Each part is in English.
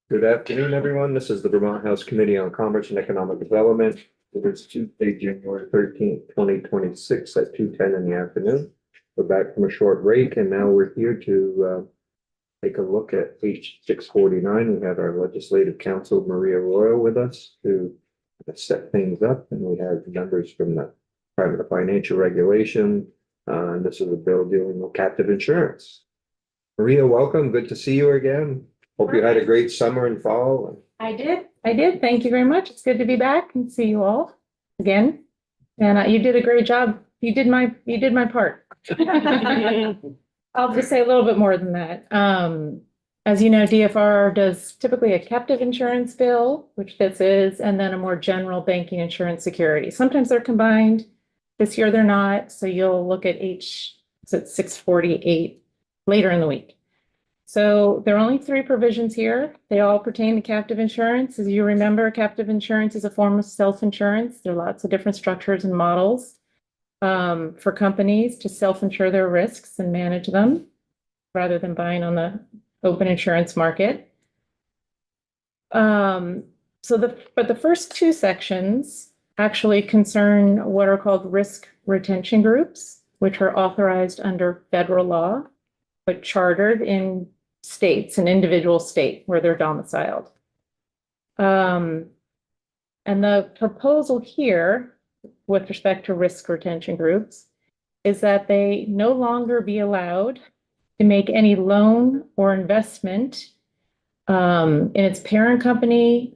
Good afternoon, everyone. This is the Vermont House Committee on Commerce and Economic Development. It is Tuesday, January 13th, 2026 at 2:10 in the afternoon. We're back from a short break and now we're here to take a look at H 649. We have our Legislative Counsel, Maria Royal, with us to set things up, and we have members from the Department of Financial Regulation. And this is a bill dealing with captive insurance. Maria, welcome. Good to see you again. Hope you had a great summer and fall. I did. Thank you very much. It's good to be back and see you all again. And you did a great job. You did my part. I'll just say a little bit more than that. As you know, DFR does typically a captive insurance bill, which this is, and then a more general banking insurance security. Sometimes they're combined. This year they're not. So you'll look at H 648 later in the week. So there are only 3 provisions here. They all pertain to captive insurance. As you remember, captive insurance is a form of self-insurance. There are lots of different structures and models for companies to self-insure their risks and manage them rather than buying on the open insurance market. But the first 2 sections actually concern what are called risk retention groups, which are authorized under federal law, but chartered in states, an individual state where they're domiciled. And the proposal here with respect to risk retention groups is that they no longer be allowed to make any loan or investment in its parent company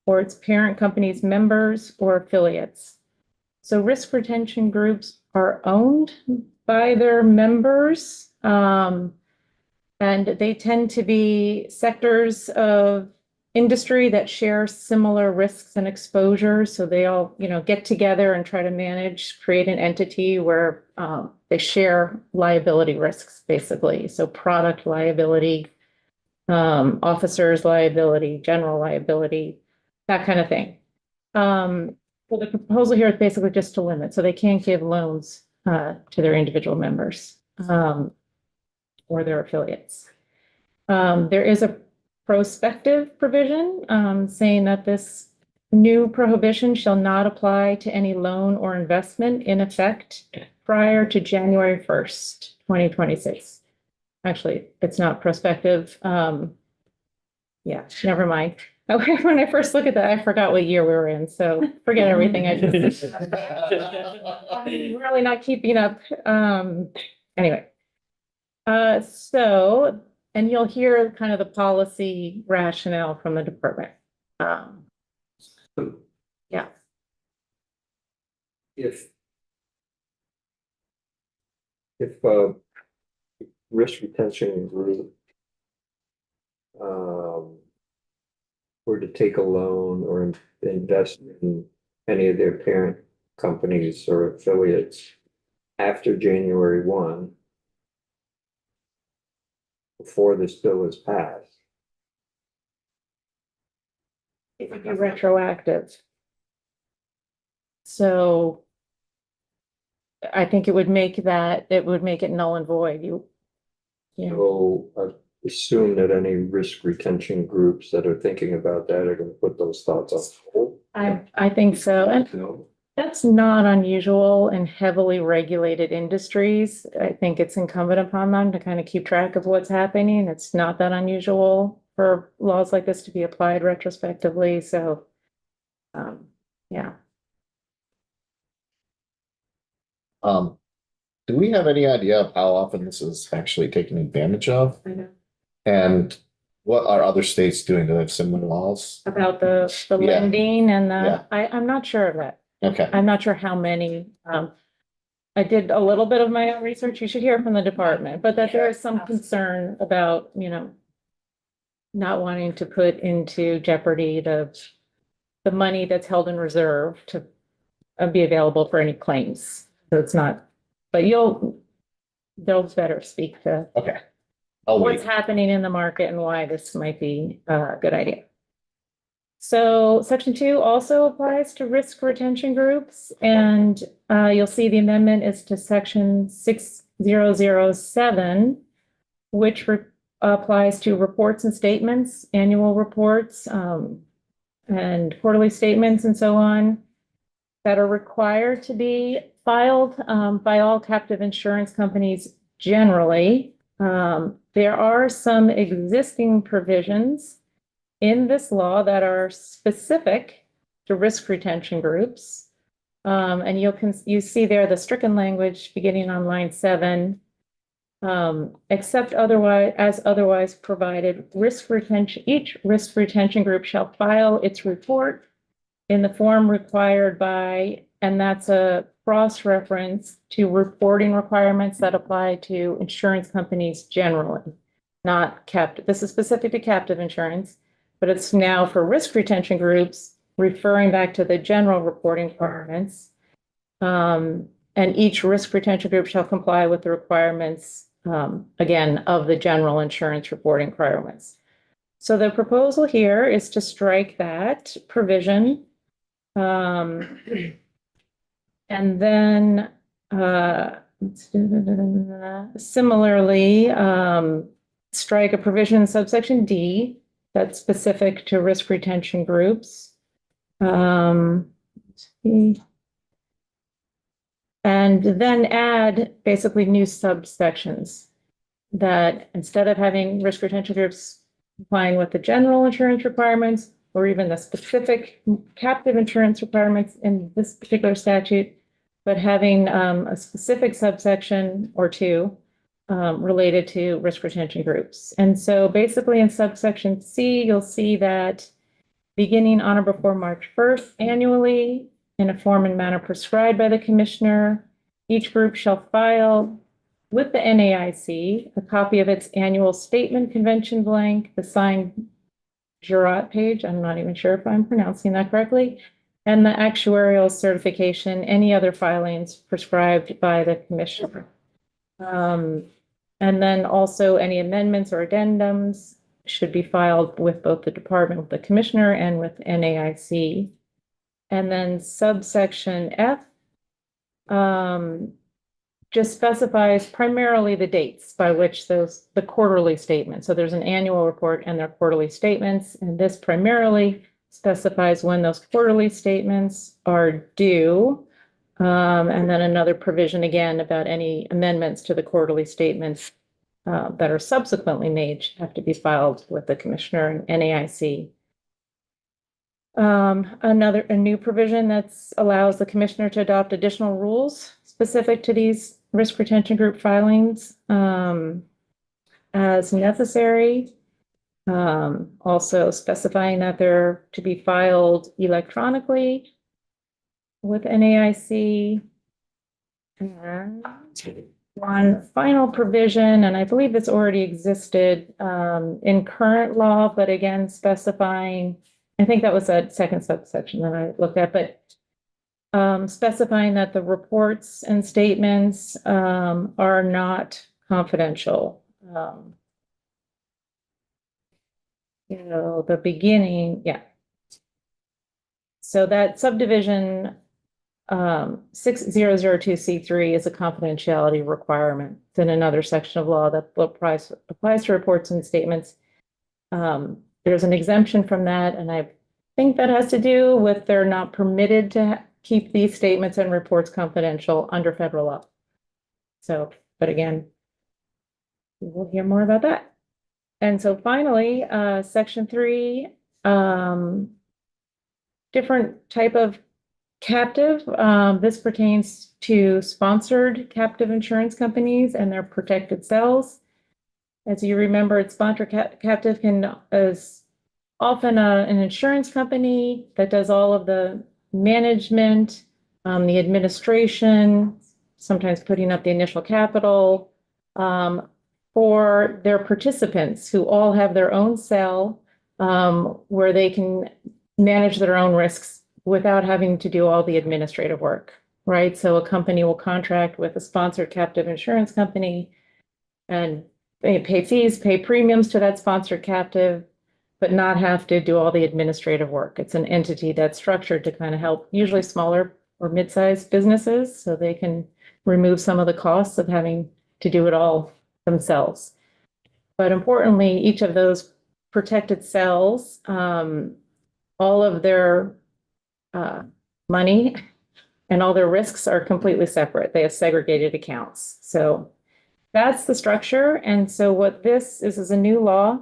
or its parent company's members or affiliates. So risk retention groups are owned by their members, and they tend to be sectors of industry that share similar risks and exposures. So they all, get together and try to create an entity where they share liability risks, basically. So product liability, officers liability, general liability, that kind of thing. Well, the proposal here is basically just to limit, so they can't give loans to their individual members or their affiliates. There is a prospective provision saying that this new prohibition shall not apply to any loan or investment in effect prior to January 1st, 2026. Actually, it's not prospective. Yeah, never mind. When I first looked at that, I forgot what year we were in, so forget everything I just said. I'm really not keeping up. Anyway. And you'll hear kind of the policy rationale from the department. Yeah. If risk retention group were to take a loan or invest in any of their parent companies or affiliates after January 1, before this bill is passed, It would be retroactive. So I think it would make it null and void. so I assume that any risk retention groups that are thinking about that are going to put those thoughts on hold. I think so. And No. that's not unusual in heavily regulated industries. I think it's incumbent upon them to kind of keep track of what's happening. It's not that unusual for laws like this to be applied retrospectively. So, yeah. Do we have any idea of how often this is actually taken advantage of? I know. And what are other states doing? Do they have similar laws? About the Yeah. lending and Yeah. I'm not sure of that. Okay, I'm not sure how many. I did a little bit of my own research. You should hear from the department, but that there is some concern about, not wanting to put into jeopardy the money that's held in reserve to be available for any claims. So it's not, but they'll better speak to okay. I'll what's wait. happening in the market and why this might be a good idea. So section 2 also applies to risk retention groups, and you'll see the amendment is to section 6007, which applies to reports and statements, annual reports, and quarterly statements and so on that are required to be filed, by all captive insurance companies generally. There are some existing provisions in this law that are specific to risk retention groups. And you see there the stricken language beginning on line 7. Except otherwise provided, each risk retention group shall file its report in the form required by, and that's a cross-reference to reporting requirements that apply to insurance companies generally, not captive. This is specific to captive insurance, but it's now for risk retention groups, referring back to the general reporting requirements. And each risk retention group shall comply with the requirements, again, of the general insurance reporting requirements. So the proposal here is to strike that provision. And then similarly, strike a provision in subsection D that's specific to risk retention groups. And then add basically new subsections that instead of having risk retention groups complying with the general insurance requirements or even the specific captive insurance requirements in this particular statute, but having a specific subsection or two related to risk retention groups. And so basically in subsection C, you'll see that beginning on or before March 1st annually, in a form and manner prescribed by the commissioner, each group shall file with the NAIC a copy of its annual statement convention blank, the signed jurat page, I'm not even sure if I'm pronouncing that correctly, and the actuarial certification, any other filings prescribed by the commissioner. And then also any amendments or addendums should be filed with both the department, with the commissioner, and with NAIC. And then subsection F just specifies primarily the dates by which the quarterly statements. So there's an annual report and their quarterly statements, and this primarily specifies when those quarterly statements are due. And then another provision again about any amendments to the quarterly statements that are subsequently made have to be filed with the commissioner and NAIC. A new provision that allows the commissioner to adopt additional rules specific to these risk retention group filings as necessary. Also specifying that they're to be filed electronically with NAIC. And one final provision, and I believe it's already existed in current law, but again, specifying, I think that was that second subsection that I looked at, but specifying that the reports and statements are not confidential. The beginning, yeah. So that subdivision 6002C3 is a confidentiality requirement. It's in another section of law that applies to reports and statements. There's an exemption from that, and I think that has to do with they're not permitted to keep these statements and reports confidential under federal law. So, but again, we'll hear more about that. And so finally, section 3, different type of captive. This pertains to sponsored captive insurance companies and their protected cells. As you remember, it's sponsored captive is often an insurance company that does all of the management, the administration, sometimes putting up the initial capital for their participants who all have their own cell where they can manage their own risks without having to do all the administrative work, right? So a company will contract with a sponsored captive insurance company and they pay fees, pay premiums to that sponsored captive, but not have to do all the administrative work. It's an entity that's structured to kind of help usually smaller or mid-sized businesses so they can remove some of the costs of having to do it all themselves. But importantly, each of those protected cells, all of their money and all their risks are completely separate. They have segregated accounts. So that's the structure. And so what this is a new law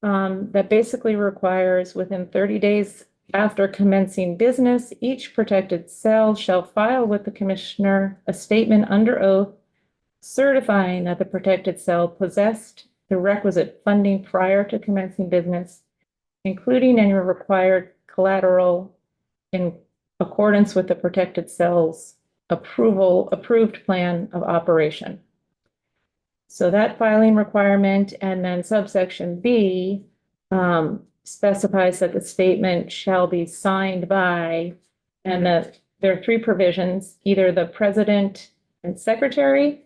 that basically requires within 30 days after commencing business, each protected cell shall file with the commissioner a statement under oath certifying that the protected cell possessed the requisite funding prior to commencing business, including any required collateral in accordance with the protected cell's approved plan of operation. So that filing requirement, and then subsection B specifies that the statement shall be signed by, and that there are three provisions, either the president and secretary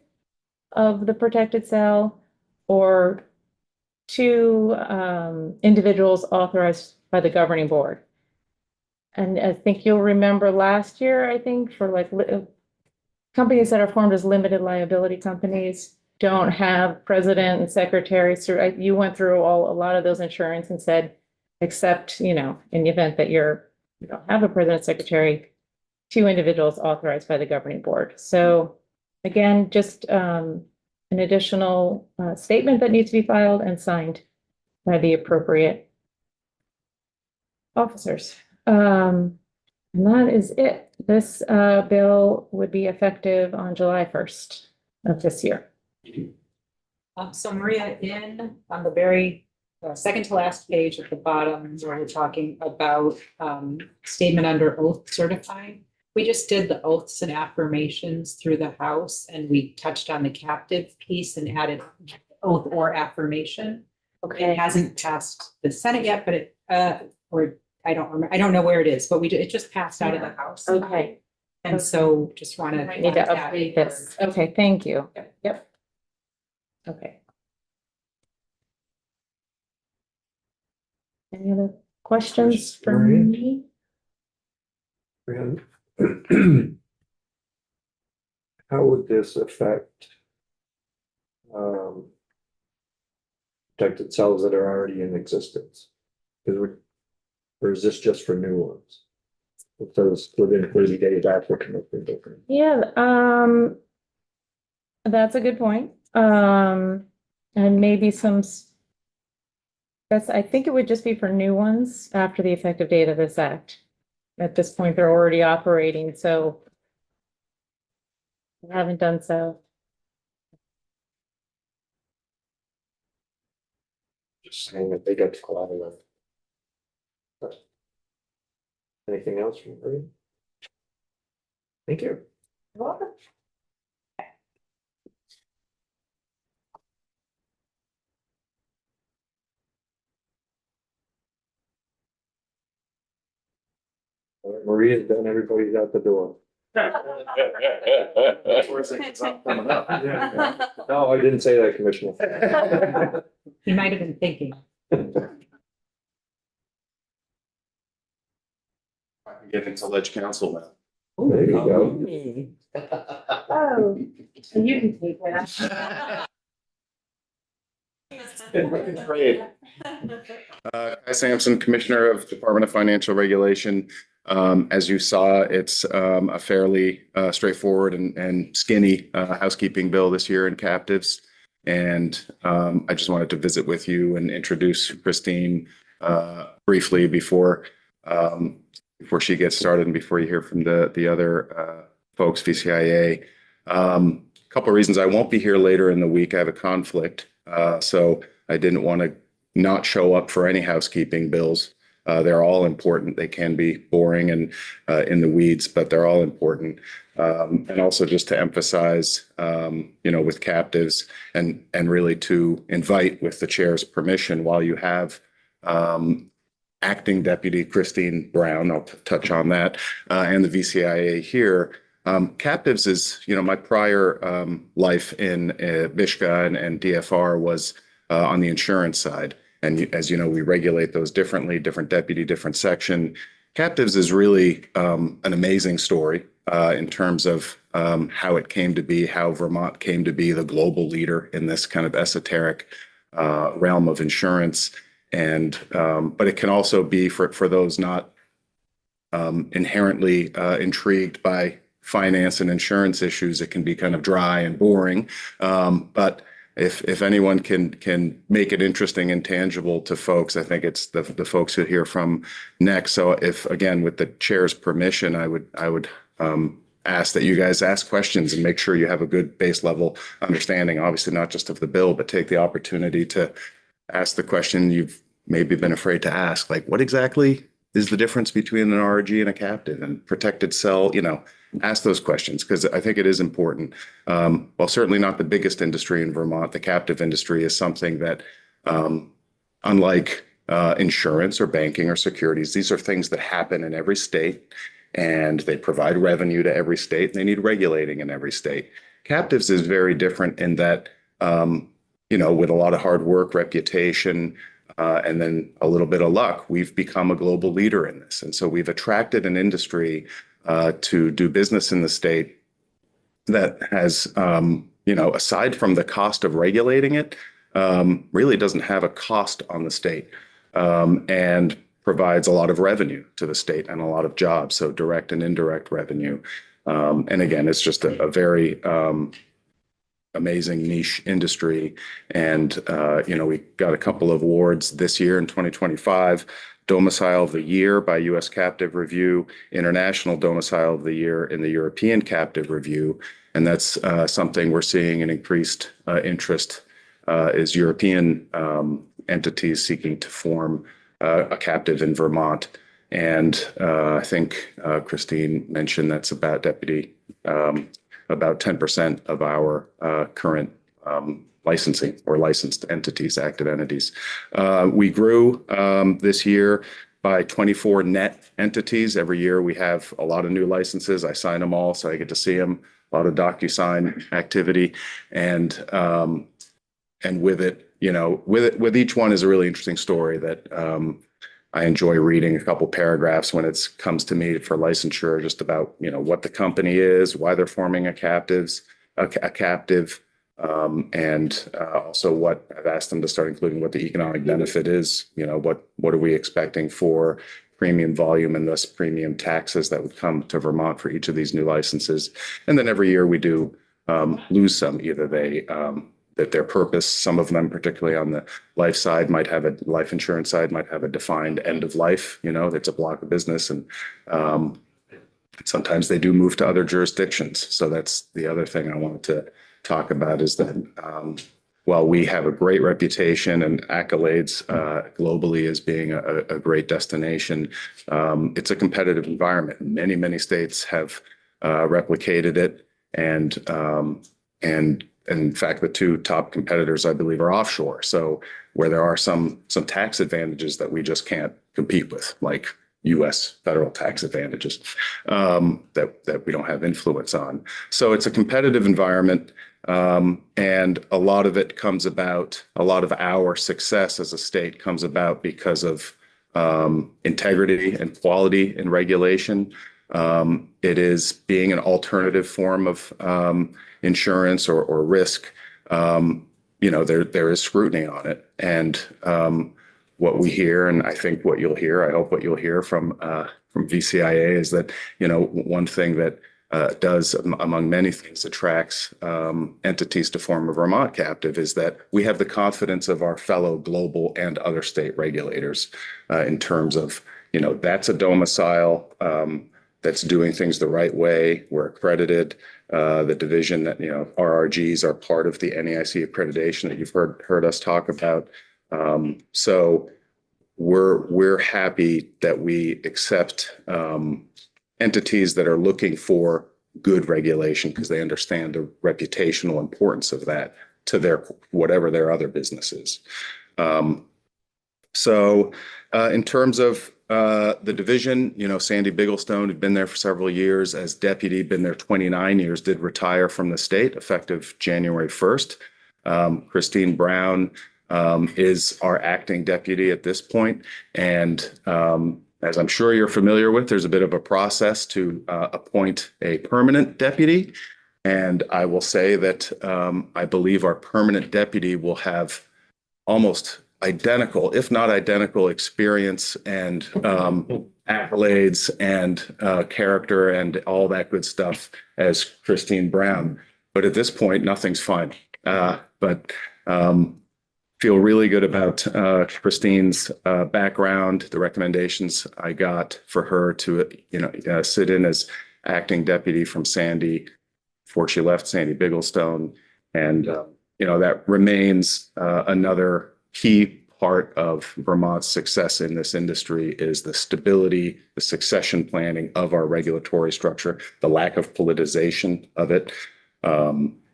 of the protected cell or two individuals authorized by the governing board. And I think you'll remember last year, I think for like companies that are formed as limited liability companies don't have president and secretary. So you went through a lot of those insurance and said, except, in the event that you don't have a president, secretary, two individuals authorized by the governing board. So again, just an additional statement that needs to be filed and signed by the appropriate officers. And that is it. This bill would be effective on July 1st of this year. So Maria, on the very second to last page at the bottom, where we're talking about statement under oath certifying. We just did the oaths and affirmations through the House, and we touched on the captive piece and added oath or affirmation. Okay. It hasn't passed the Senate yet, but it or I don't remember. I don't know where it is, but it just passed out of the House. Okay. And so just want to I need to update this. Okay, thank you. Yep. Okay. Any other questions for Maria? me? How would this affect protected cells that are already in existence? Or is this just for new ones? It says within 30 days after commencing business. Yeah, that's a good point. And maybe I think it would just be for new ones after the effective date of this act. At this point, they're already operating, so we haven't done so. Just saying that they got to collateral. Anything else from you? Thank you. You're welcome. Maria's done, everybody's out the door. No, I didn't say that, Commissioner. He might have been thinking. I can get into ledge council now. There you go. Oh, you can take that. Great. Kai Sampson, Commissioner of Department of Financial Regulation. As you saw, it's a fairly straightforward and skinny housekeeping bill this year in captives. And I just wanted to visit with you and introduce Christine briefly before she gets started and before you hear from the other folks, VCIA. A couple of reasons. I won't be here later in the week. I have a conflict. So I didn't want to not show up for any housekeeping bills. They're all important. They can be boring and in the weeds, but they're all important. And also just to emphasize, with captives and really to invite, with the chair's permission, while you have Acting Deputy Christine Brown, I'll touch on that, and the VCIA here. Captives is, my prior life in BISCA and DFR was on the insurance side. And as you know, we regulate those differently, different deputy, different section. Captives is really an amazing story in terms of how it came to be, how Vermont came to be the global leader in this kind of esoteric realm of insurance. And but it can also be for those not inherently intrigued by finance and insurance issues, it can be kind of dry and boring. But if anyone can make it interesting and tangible to folks, I think it's the folks who hear from next. So if, again, with the chair's permission, I would ask that you guys ask questions and make sure you have a good base level understanding, obviously not just of the bill, but take the opportunity to ask the question you've maybe been afraid to ask, like what exactly is the difference between an RRG and a captive and protected cell, ask those questions because I think it is important. While certainly not the biggest industry in Vermont, the captive industry is something that, unlike insurance or banking or securities, these are things that happen in every state and they provide revenue to every state and they need regulating in every state. Captives is very different in that, with a lot of hard work, reputation, and then a little bit of luck, we've become a global leader in this. And so we've attracted an industry to do business in the state that has, aside from the cost of regulating it, really doesn't have a cost on the state and provides a lot of revenue to the state and a lot of jobs, so direct and indirect revenue. And again, it's just a very amazing niche industry. And, we got a couple of awards this year in 2025, Domicile of the Year by U.S. Captive Review, International Domicile of the Year in the European Captive Review. And that's something we're seeing an increased interest is European entities seeking to form a captive in Vermont. And I think Christine mentioned that's about about 10% of our current licensing or licensed entities, active entities. We grew this year by 24 net entities. Every year we have a lot of new licenses. I sign them all, so I get to see them. A lot of DocuSign activity, and with it, with each one is a really interesting story that I enjoy reading a couple paragraphs when it comes to me for licensure, just about, what the company is, why they're forming a captive, and also what I've asked them to start including what the economic benefit is, what are we expecting for premium volume and thus premium taxes that would come to Vermont for each of these new licenses. And then every year we do lose some, either that their purpose, some of them, particularly on the life side, might have a life insurance side, might have a defined end of life, that's a block of business. And sometimes they do move to other jurisdictions. So that's the other thing I wanted to talk about is that while we have a great reputation and accolades globally as being a great destination, it's a competitive environment. Many, many states have replicated it. And in fact, the two top competitors, I believe, are offshore. So where there are some tax advantages that we just can't compete with, like U.S. federal tax advantages that we don't have influence on. So it's a competitive environment. And a lot of it comes about, a lot of our success as a state comes about because of integrity and quality in regulation. It is being an alternative form of insurance or risk. There is scrutiny on it. And what we hear, and I think what you'll hear, I hope what you'll hear from VCIA is that, one thing that does, among many things, attracts entities to form a Vermont captive is that we have the confidence of our fellow global and other state regulators in terms of, that's a domicile that's doing things the right way. We're accredited. The division that, RRGs are part of the NAIC accreditation that you've heard us talk about. So we're happy that we accept entities that are looking for good regulation because they understand the reputational importance of that to their whatever their other business is. So in terms of the division, Sandy Bigglestone had been there for several years as deputy, been there 29 years, did retire from the state effective January 1st. Christine Brown is our acting deputy at this point. And as I'm sure you're familiar with, there's a bit of a process to appoint a permanent deputy. And I will say that I believe our permanent deputy will have almost identical, if not identical, experience and accolades and character and all that good stuff as Christine Brown. But at this point, nothing's final. But feel really good about Christine's background, the recommendations I got for her to, sit in as acting deputy from Sandy before she left Sandy Bigglestone. And, that remains another key part of Vermont's success in this industry is the stability, the succession planning of our regulatory structure, the lack of politicization of it.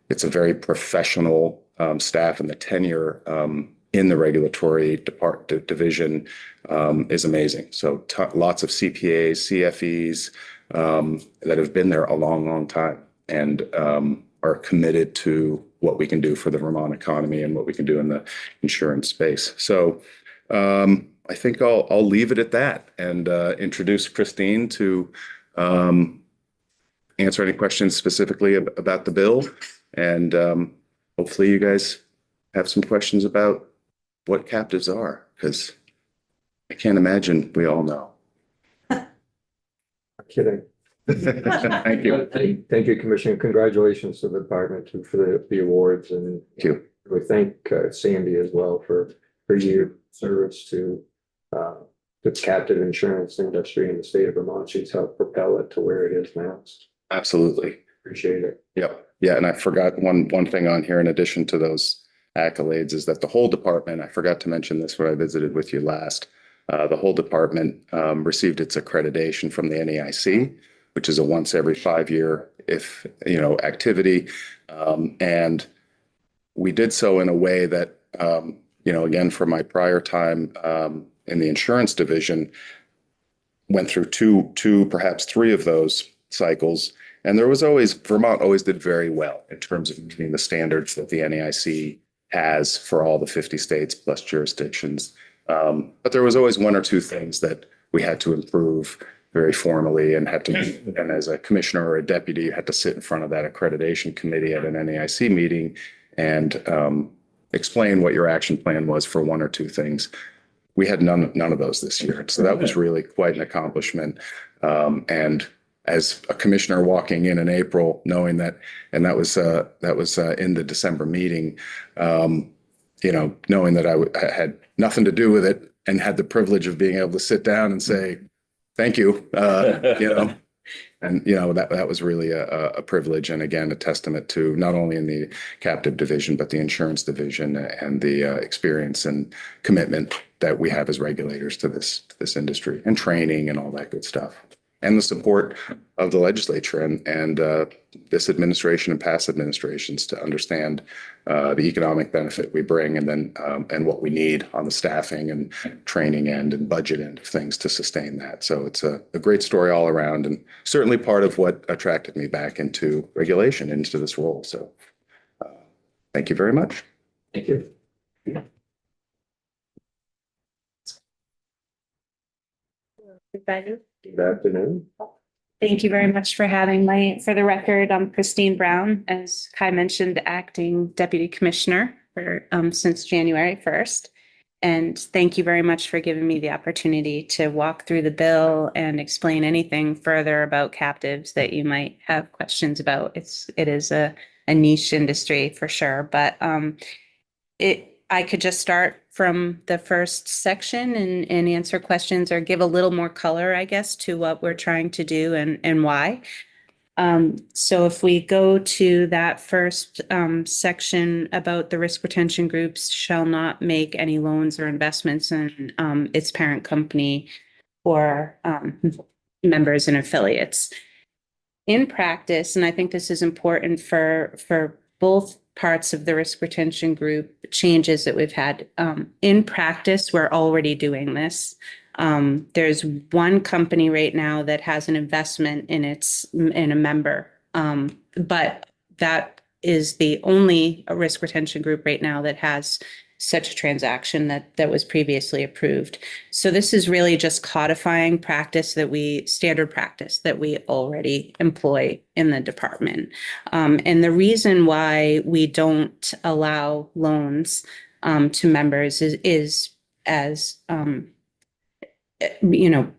It's a very professional staff, and the tenure in the regulatory division is amazing. So lots of CPAs, CFEs that have been there a long, long time and are committed to what we can do for the Vermont economy and what we can do in the insurance space. So I think I'll leave it at that and introduce Christine to answer any questions specifically about the bill. And hopefully you guys have some questions about what captives are, because I can't imagine we all know. I'm kidding. Thank you. Thank you, Commissioner. Congratulations to the department too for the awards, and Thank you. we thank Sandy as well for your service to the captive insurance industry in the state of Vermont. She's helped propel it to where it is now. Absolutely. Appreciate it. Yep. Yeah. And I forgot one thing on here in addition to those accolades is that the whole department, I forgot to mention this when I visited with you last, the whole department received its accreditation from the NAIC, which is a once every 5-year activity. And we did so in a way that, again, for my prior time in the insurance division, went through two, perhaps 3 of those cycles. And Vermont always did very well in terms of meeting the standards that the NAIC has for all the 50 states plus jurisdictions. But there was always 1 or 2 things that we had to improve very formally and and as a commissioner or a deputy, you had to sit in front of that accreditation committee at an NAIC meeting and explain what your action plan was for 1 or 2 things. We had none of those this year. So that was really quite an accomplishment. And as a commissioner walking in April, knowing that, and that was in the December meeting, knowing that I had nothing to do with it and had the privilege of being able to sit down and say, thank you, and, that was really a privilege. And again, a testament to not only in the captive division, but the insurance division and the experience and commitment that we have as regulators to this industry and training and all that good stuff. And the support of the legislature and this administration and past administrations to understand the economic benefit we bring and then and what we need on the staffing and training end and budget end of things to sustain that. So it's a great story all around and certainly part of what attracted me back into regulation, into this role. So thank you very much. Thank you. Everybody. Good afternoon. Thank you very much for having me. For the record, I'm Christine Brown, as Kai mentioned, acting deputy commissioner for since January 1st. And thank you very much for giving me the opportunity to walk through the bill and explain anything further about captives that you might have questions about. It is a niche industry for sure, but I could just start from the first section and answer questions or give a little more color, I guess, to what we're trying to do and why. So if we go to that first section about the risk retention groups shall not make any loans or investments in its parent company or members and affiliates. In practice, and I think this is important for both parts of the risk retention group changes that we've had. In practice, we're already doing this. There's one company right now that has an investment in a member, but that is the only risk retention group right now that has such a transaction that was previously approved. So this is really just codifying standard practice that we already employ in the department. And the reason why we don't allow loans to members is as, you know,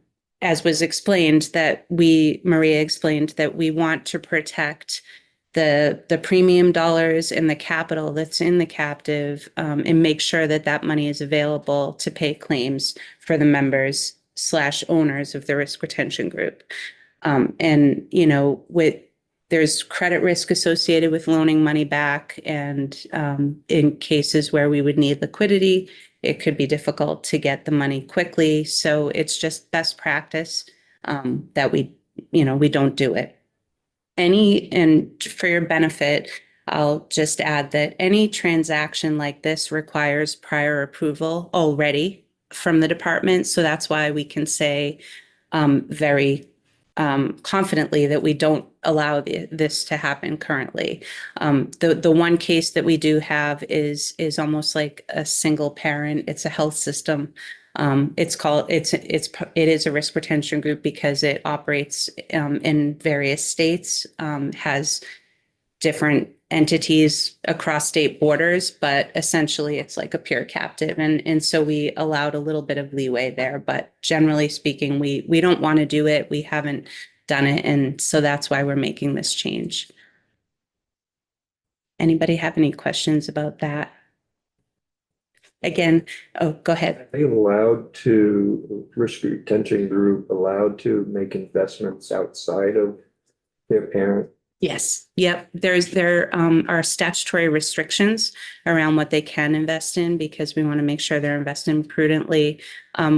as was explained, Maria explained that we want to protect the premium dollars and the capital that's in the captive, and make sure that that money is available to pay claims for the members / owners of the risk retention group. And, you know, there's credit risk associated with loaning money back, and in cases where we would need liquidity, it could be difficult to get the money quickly. So it's just best practice that we don't do it. And for your benefit, I'll just add that any transaction like this requires prior approval already from the department. So that's why we can say very confidently that we don't allow this to happen currently. The one case that we do have is almost like a single parent. It's a health system. It is a risk retention group because it operates in various states, has different entities across state borders, but essentially it's like a pure captive. And so we allowed a little bit of leeway there, but generally speaking, we don't want to do it. We haven't done it. And so that's why we're making this change. Anybody have any questions about that? Again, go ahead. Are they allowed to, risk retention group allowed to make investments outside of their parent? Yes. Yep. There are statutory restrictions around what they can invest in because we want to make sure they're investing prudently.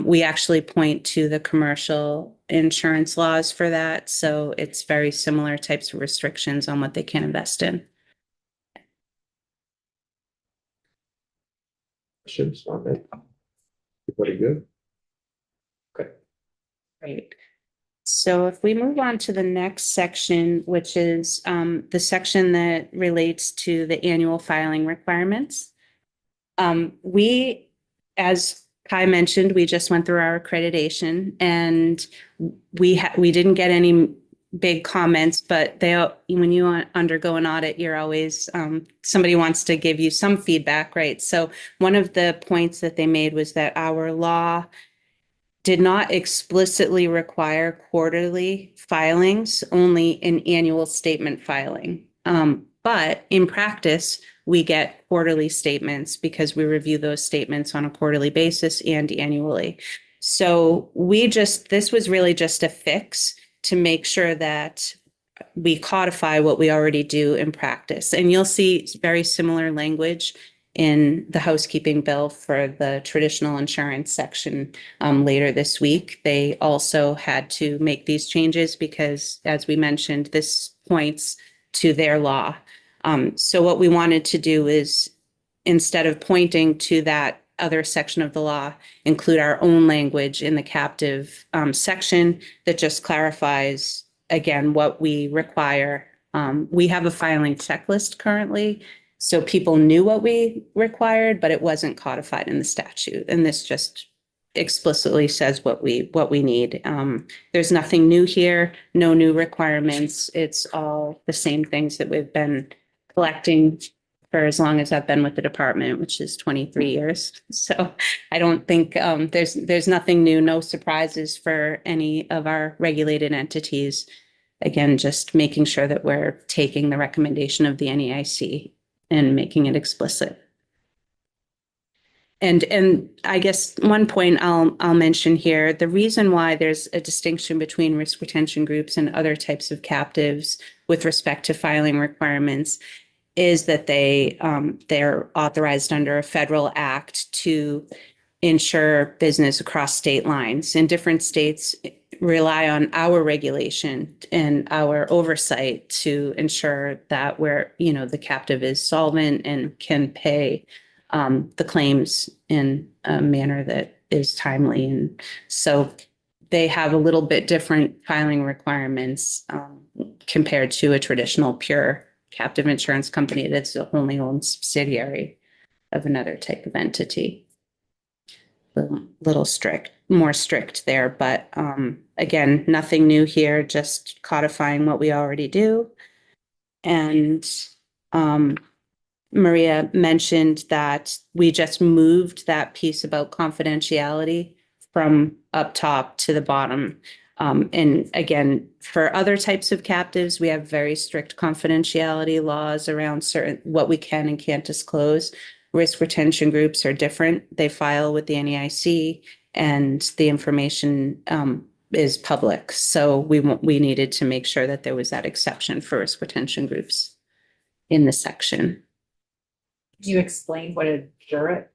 We actually point to the commercial insurance laws for that. So it's very similar types of restrictions on what they can invest in. Questions on that? Everybody good? Great. So if we move on to the next section, which is the section that relates to the annual filing requirements. As Kai mentioned, we just went through our accreditation and we didn't get any big comments, but when you undergo an audit, you're always, somebody wants to give you some feedback, right? So one of the points that they made was that our law did not explicitly require quarterly filings, only an annual statement filing. But in practice, we get quarterly statements because we review those statements on a quarterly basis and annually. So this was really just a fix to make sure that we codify what we already do in practice. And you'll see very similar language in the housekeeping bill for the traditional insurance section later this week. They also had to make these changes because, as we mentioned, this points to their law. So what we wanted to do is, instead of pointing to that other section of the law, include our own language in the captive section that just clarifies, again, what we require. We have a filing checklist currently, so people knew what we required, but it wasn't codified in the statute. And this just explicitly says what we need. There's nothing new here, no new requirements. It's all the same things that we've been collecting for as long as I've been with the department, which is 23 years. So I don't think there's nothing new, no surprises for any of our regulated entities. Again, just making sure that we're taking the recommendation of the NEIC and making it explicit. And I guess one point I'll mention here, the reason why there's a distinction between risk retention groups and other types of captives with respect to filing requirements is that they're authorized under a federal act to insure business across state lines. And different states rely on our regulation and our oversight to ensure that the captive is solvent and can pay the claims in a manner that is timely. And so they have a little bit different filing requirements compared to a traditional pure captive insurance company that's a wholly owned subsidiary of another type of entity. A little more strict there, but again, nothing new here, just codifying what we already do. And Maria mentioned that we just moved that piece about confidentiality from up top to the bottom. And again, for other types of captives, we have very strict confidentiality laws around certain what we can and can't disclose. Risk retention groups are different. They file with the NEIC and the information is public. So we needed to make sure that there was that exception for risk retention groups in the section. Can you explain what a jurat?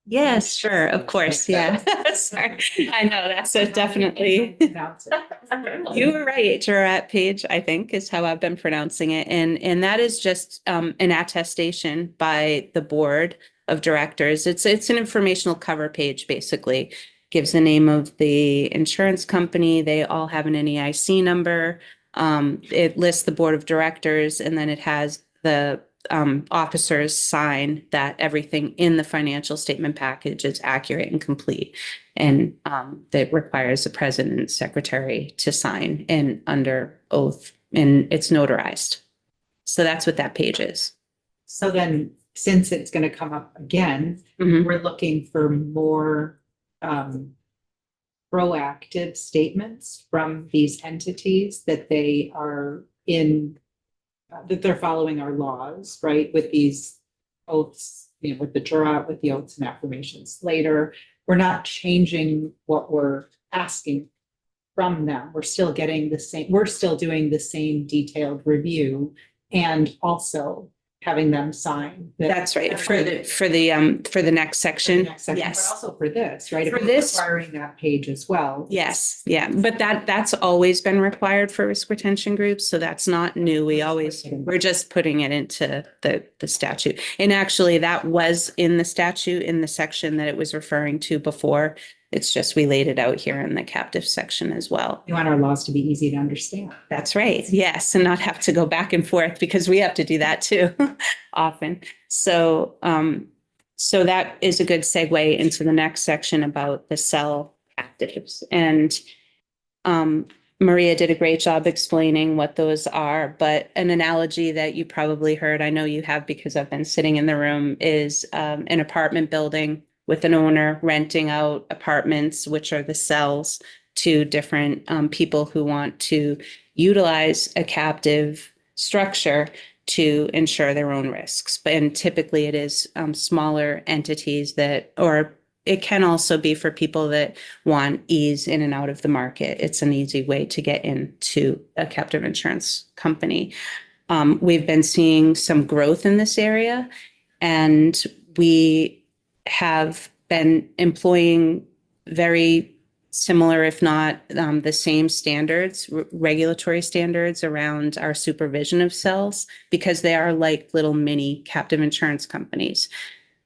Yes, sure, of course, yeah. Sorry, I know, that's a definitely. You were right, Jurat page, I think, is how I've been pronouncing it. And that is just an attestation by the board of directors. It's an informational cover page, basically. Gives the name of the insurance company. They all have an NEIC number. It lists the board of directors, and then it has the officers sign that everything in the financial statement package is accurate and complete. And that requires the president and secretary to sign and under oath, and it's notarized. So that's what that page is. So then, since it's going to come up again, Mhm. we're looking for more proactive statements from these entities that they are in, that they're following our laws, right? With these oaths, you know, with the jurat, with the oaths and affirmations later. We're not changing what we're asking from them. We're still getting the same, we're still doing the same detailed review and also having them sign. That's right, for the next section. But Yes. also for this, right? If For we're this- requiring that page as well. Yes, yeah, but that's always been required for risk retention groups, so that's not new. We're just putting it into the statute. And actually, that was in the statute in the section that it was referring to before. It's just we laid it out here in the captive section as well. We want our laws to be easy to understand. That's right, yes, and not have to go back and forth because we have to do that too often. So so that is a good segue into the next section about the cell captives. And Maria did a great job explaining what those are, but an analogy that you probably heard, I know you have because I've been sitting in the room, is an apartment building with an owner renting out apartments, which are the cells, to different people who want to utilize a captive structure to insure their own risks. And typically it is smaller entities that, or it can also be for people that want ease in and out of the market. It's an easy way to get into a captive insurance company. We've been seeing some growth in this area, and we have been employing very similar, if not the same standards, regulatory standards around our supervision of cells, because they are like little mini captive insurance companies.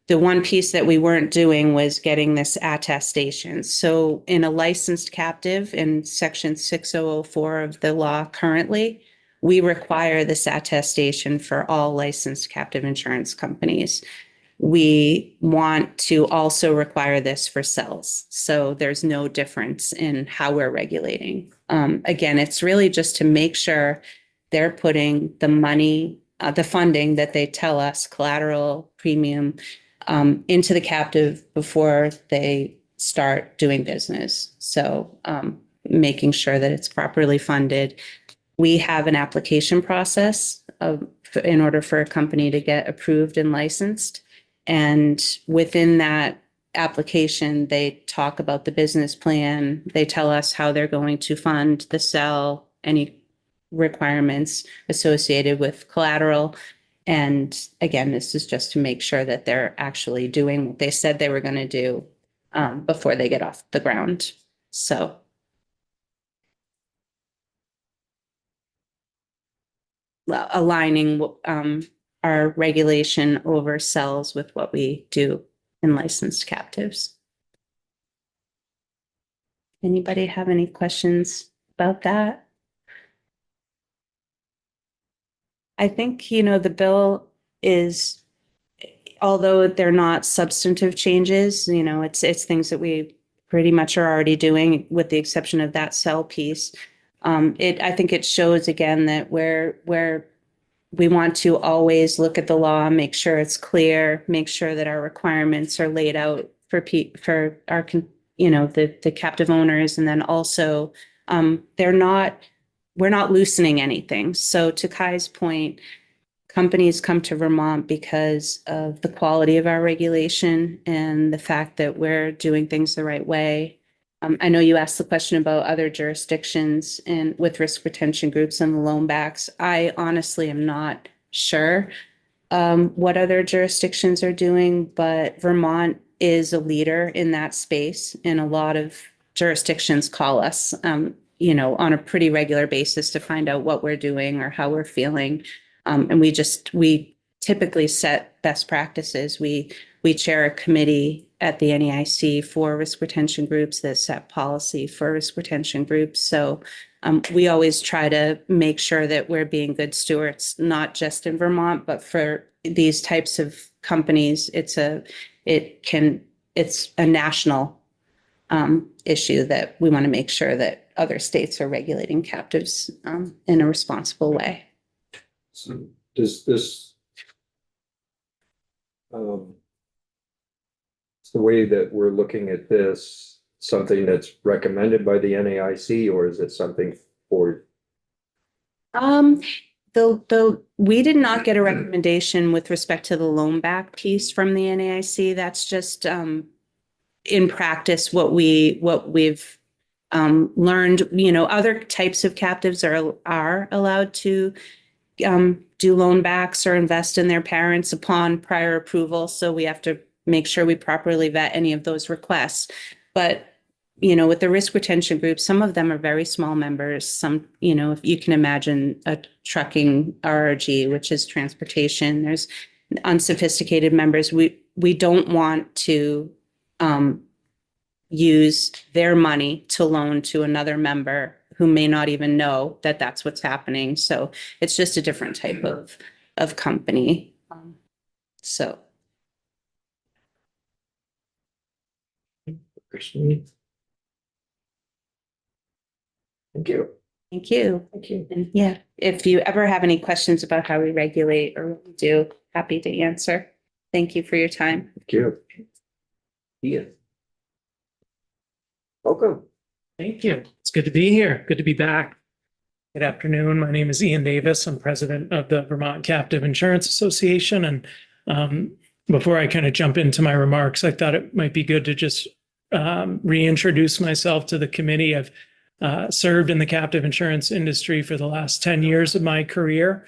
The one piece that we weren't doing was getting this attestation. So in a licensed captive in section 6004 of the law currently, we require this attestation for all licensed captive insurance companies. We want to also require this for cells. So there's no difference in how we're regulating. Again, it's really just to make sure they're putting the money, the funding that they tell us, collateral, premium, into the captive before they start doing business. So making sure that it's properly funded. We have an application process in order for a company to get approved and licensed. And within that application, they talk about the business plan. They tell us how they're going to fund the cell, any requirements associated with collateral. And again, this is just to make sure that they're actually doing what they said they were going to do before they get off the ground. So. Aligning our regulation over cells with what we do in licensed captives. Anybody have any questions about that? I think, the bill is, although they're not substantive changes, it's things that we pretty much are already doing with the exception of that cell piece. I think it shows again that we're we want to always look at the law, make sure it's clear, make sure that our requirements are laid out for our, the captive owners. And then also, we're not loosening anything. So to Kai's point, companies come to Vermont because of the quality of our regulation and the fact that we're doing things the right way. I know you asked the question about other jurisdictions and with risk retention groups and the loan backs. I honestly am not sure what other jurisdictions are doing, but Vermont is a leader in that space, and a lot of jurisdictions call us, on a pretty regular basis to find out what we're doing or how we're feeling. And we typically set best practices. We chair a committee at the NEIC for risk retention groups that set policy for risk retention groups. So we always try to make sure that we're being good stewards, not just in Vermont, but for these types of companies. It's a national issue that we want to make sure that other states are regulating captives in a responsible way. So does this, the way that we're looking at this, something that's recommended by the NAIC, or is it something for? We did not get a recommendation with respect to the loan back piece from the NAIC. That's just in practice what we've learned. Other types of captives are allowed to do loan backs or invest in their parents upon prior approval. So we have to make sure we properly vet any of those requests. But, with the risk retention group, some of them are very small members. Some, if you can imagine a trucking RRG, which is transportation, there's unsophisticated members. We don't want to use their money to loan to another member who may not even know that that's what's happening. So it's just a different type of company. So. Thank you. Thank you. Thank you. And yeah, if you ever have any questions about how we regulate or what we do, happy to answer. Thank you for your time. Thank you. Ian. Welcome. Thank you. It's good to be here. Good to be back. Good afternoon. My name is Ian Davis. I'm president of the Vermont Captive Insurance Association. And before I kind of jump into my remarks, I thought it might be good to just reintroduce myself to the committee. I've served in the captive insurance industry for the last 10 years of my career.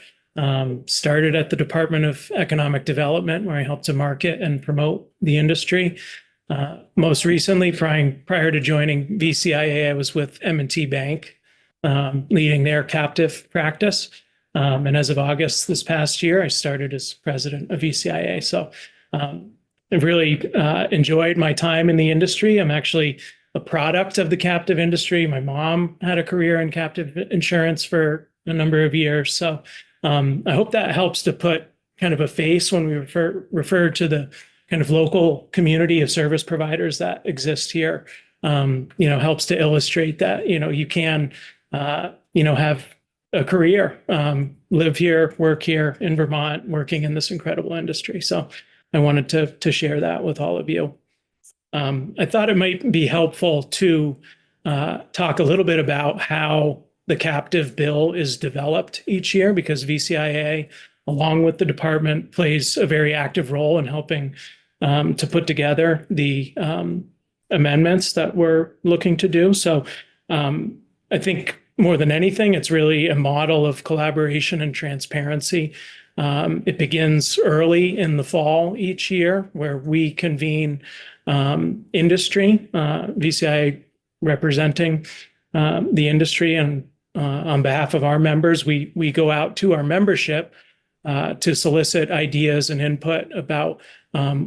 Started at the Department of Economic Development, where I helped to market and promote the industry. Most recently, prior to joining VCIA, I was with M&T Bank, leading their captive practice. And as of August this past year, I started as president of VCIA. So I've really enjoyed my time in the industry. I'm actually a product of the captive industry. My mom had a career in captive insurance for a number of years. So I hope that helps to put kind of a face when we refer to the kind of local community of service providers that exist here. Helps to illustrate that, you can, have a career, live here, work here in Vermont, working in this incredible industry. So I wanted to share that with all of you. I thought it might be helpful to talk a little bit about how the captive bill is developed each year, because VCIA, along with the department, plays a very active role in helping to put together the amendments that we're looking to do. So I think more than anything, it's really a model of collaboration and transparency. It begins early in the fall each year, where we convene industry, VCIA representing the industry, and on behalf of our members, we go out to our membership to solicit ideas and input about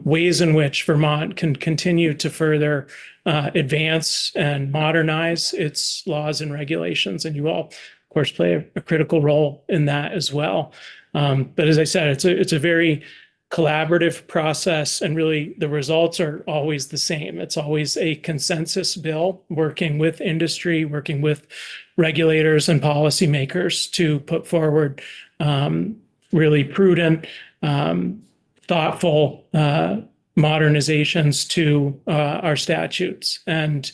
ways in which Vermont can continue to further advance and modernize its laws and regulations. And you all, of course, play a critical role in that as well. But as I said, it's a very collaborative process, and really the results are always the same. It's always a consensus bill, working with industry, working with regulators and policymakers to put forward really prudent, thoughtful modernizations to our statutes. And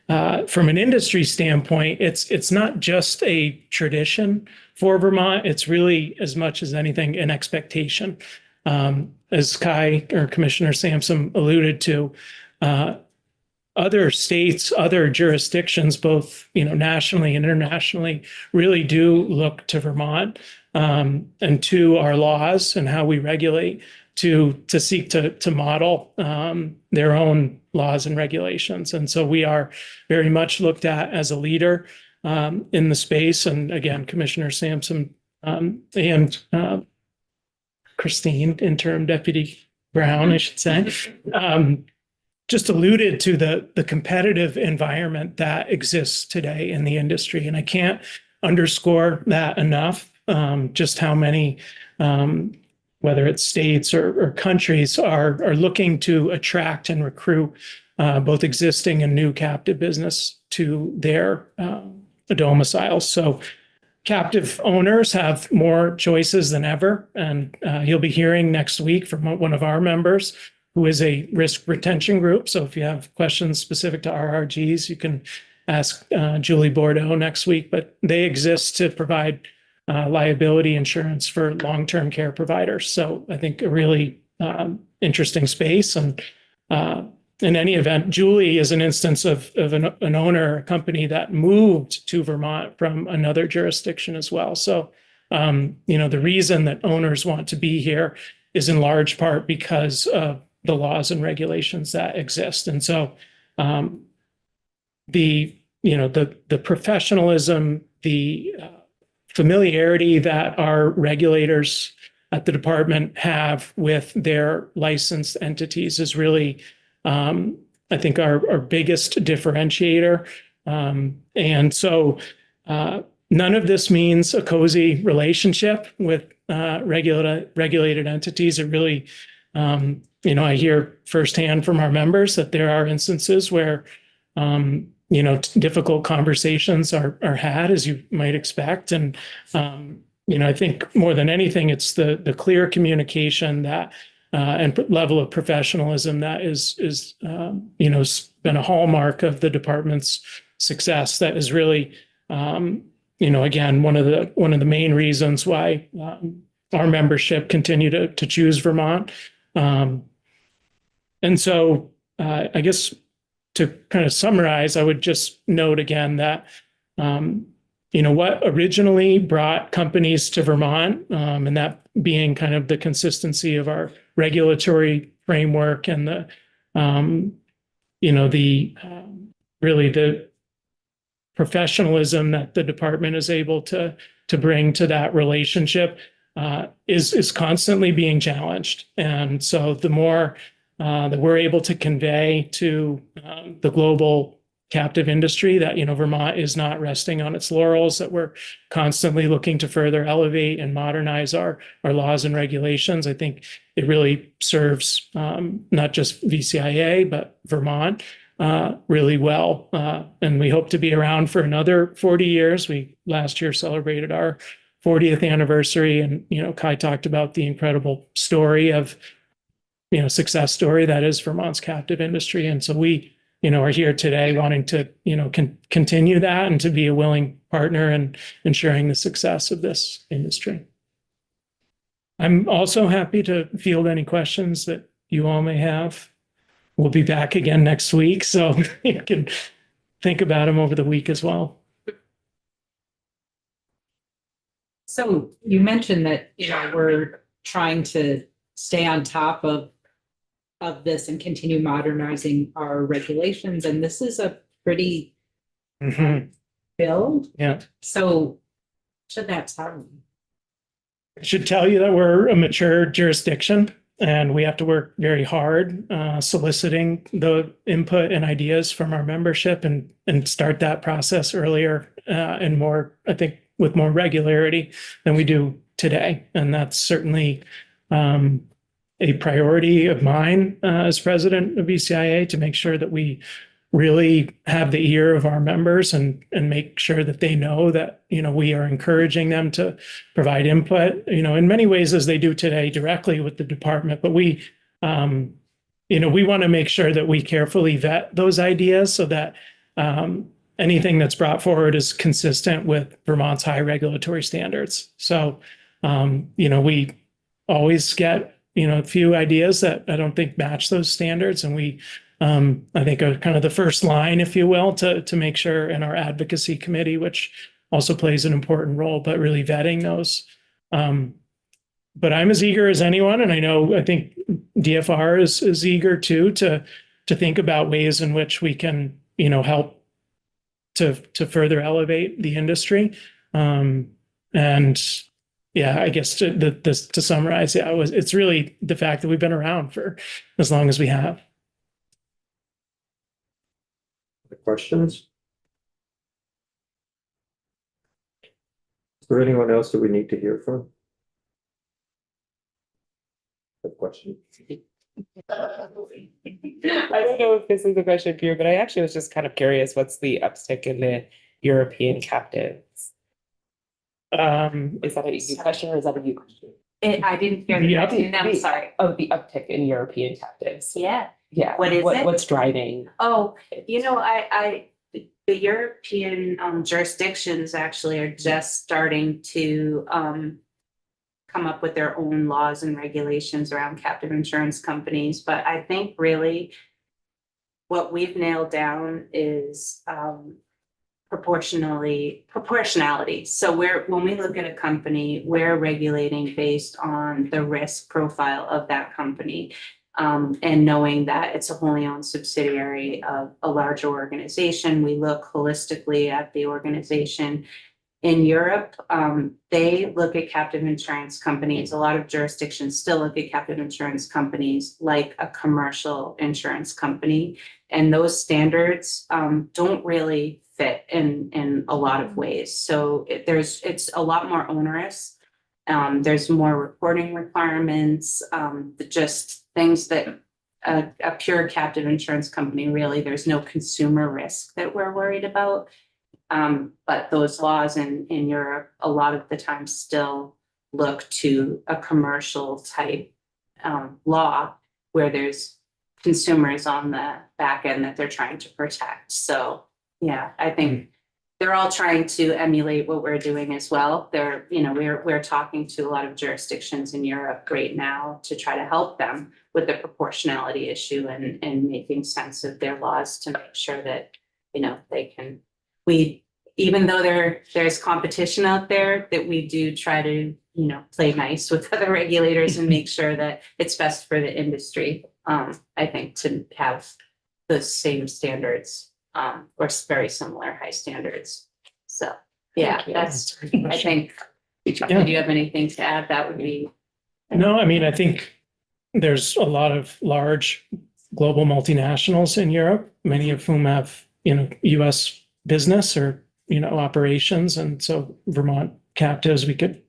from an industry standpoint, it's not just a tradition for Vermont. It's really, as much as anything, an expectation. As Kai or Commissioner Sampson alluded to, other states, other jurisdictions, both nationally and internationally, really do look to Vermont and to our laws and how we regulate to seek to model their own laws and regulations. And so we are very much looked at as a leader in the space. And again, Commissioner Sampson and Christine, Interim Deputy Brown, I should say, just alluded to the competitive environment that exists today in the industry. And I can't underscore that enough, just how many, whether it's states or countries, are looking to attract and recruit both existing and new captive business to their domiciles. So captive owners have more choices than ever. And you'll be hearing next week from one of our members who is a risk retention group. So if you have questions specific to RRGs, you can ask Julie Bordeaux next week. But they exist to provide liability insurance for long-term care providers. So I think a really interesting space. And in any event, Julie is an instance of an owner, a company that moved to Vermont from another jurisdiction as well. So, the reason that owners want to be here is in large part because of the laws and regulations that exist. And so the professionalism, the familiarity that our regulators at the department have with their licensed entities is really, I think, our biggest differentiator. And so none of this means a cozy relationship with regulated entities. It really, I hear firsthand from our members that there are instances where, difficult conversations are had, as you might expect. And, I think more than anything, it's the clear communication that and level of professionalism that is been a hallmark of the department's success. That is really, again, one of the main reasons why our membership continue to choose Vermont. And so I guess to kind of summarize, I would just note again that, what originally brought companies to Vermont, and that being kind of the consistency of our regulatory framework and really the professionalism that the department is able to bring to that relationship is constantly being challenged. And so the more that we're able to convey to the global captive industry that, Vermont is not resting on its laurels, that we're constantly looking to further elevate and modernize our laws and regulations, I think it really serves not just VCIA, but Vermont really well. And we hope to be around for another 40 years. We last year celebrated our 40th anniversary, and, Kai talked about the incredible story of, success story that is Vermont's captive industry. And so we, are here today wanting to, continue that and to be a willing partner in ensuring the success of this industry. I'm also happy to field any questions that you all may have. We'll be back again next week, so you can think about them over the week as well. So you mentioned that, we're trying to stay on top of this and continue modernizing our regulations. And this is a pretty bill. Yeah. So should that tell me? I should tell you that we're a mature jurisdiction and we have to work very hard soliciting the input and ideas from our membership and start that process earlier and more, I think, with more regularity than we do today. And that's certainly a priority of mine as president of VCIA, to make sure that we really have the ear of our members and make sure that they know that, we are encouraging them to provide input, in many ways as they do today directly with the department. But we want to make sure that we carefully vet those ideas so that anything that's brought forward is consistent with Vermont's high regulatory standards. So, we always get, a few ideas that I don't think match those standards. And we, I think are kind of the first line, if you will, to make sure in our advocacy committee, which also plays an important role, but really vetting those. But I'm as eager as anyone, and I think DFR is eager too, to think about ways in which we can, help to further elevate the industry. And yeah, I guess to summarize, it's really the fact that we've been around for as long as we have. Questions? Is there anyone else that we need to hear from? A question? I don't know if this is a question for you, but I actually was just kind of curious, what's the uptick in the European captives? Is that a you question or is that a you question? I didn't hear the Yeah. question. I'm sorry. Oh, the uptick in European captives. Yeah. Yeah. What is it? What's driving? Oh, the European jurisdictions actually are just starting to come up with their own laws and regulations around captive insurance companies. But I think really what we've nailed down is proportionality. So when we look at a company, we're regulating based on the risk profile of that company. And knowing that it's a wholly owned subsidiary of a larger organization, we look holistically at the organization. In Europe, they look at captive insurance companies. A lot of jurisdictions still look at captive insurance companies like a commercial insurance company. And those standards don't really fit in a lot of ways. So it's a lot more onerous. There's more reporting requirements, just things that a pure captive insurance company, really, there's no consumer risk that we're worried about. But those laws in Europe, a lot of the time still look to a commercial type law where there's consumers on the back end that they're trying to protect. So, yeah, I think they're all trying to emulate what we're doing as well. We're talking to a lot of jurisdictions in Europe right now to try to help them with the proportionality issue and making sense of their laws to make sure that, they can, even though there's competition out there, that we do try to, play nice with other regulators and make sure that it's best for the industry. I think to have the same standards or very similar high standards. So, yeah, that's, I think, if you have anything to add, that would be. No, I think there's a lot of large global multinationals in Europe, many of whom have, US business or, operations. And so Vermont captives, we could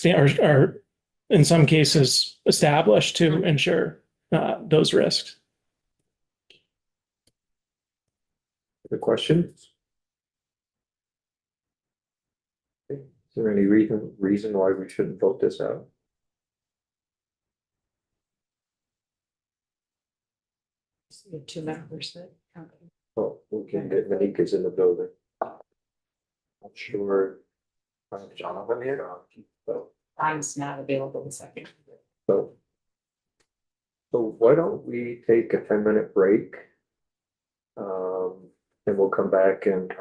are in some cases established to ensure those risks. The questions? Is there any reason why we shouldn't vote this out? We have two members that. Oh, we can get Manika's in the building. I'm sure. Jonathan here. So, Time's not available the second. so why don't we take a 10-minute break? And we'll come back and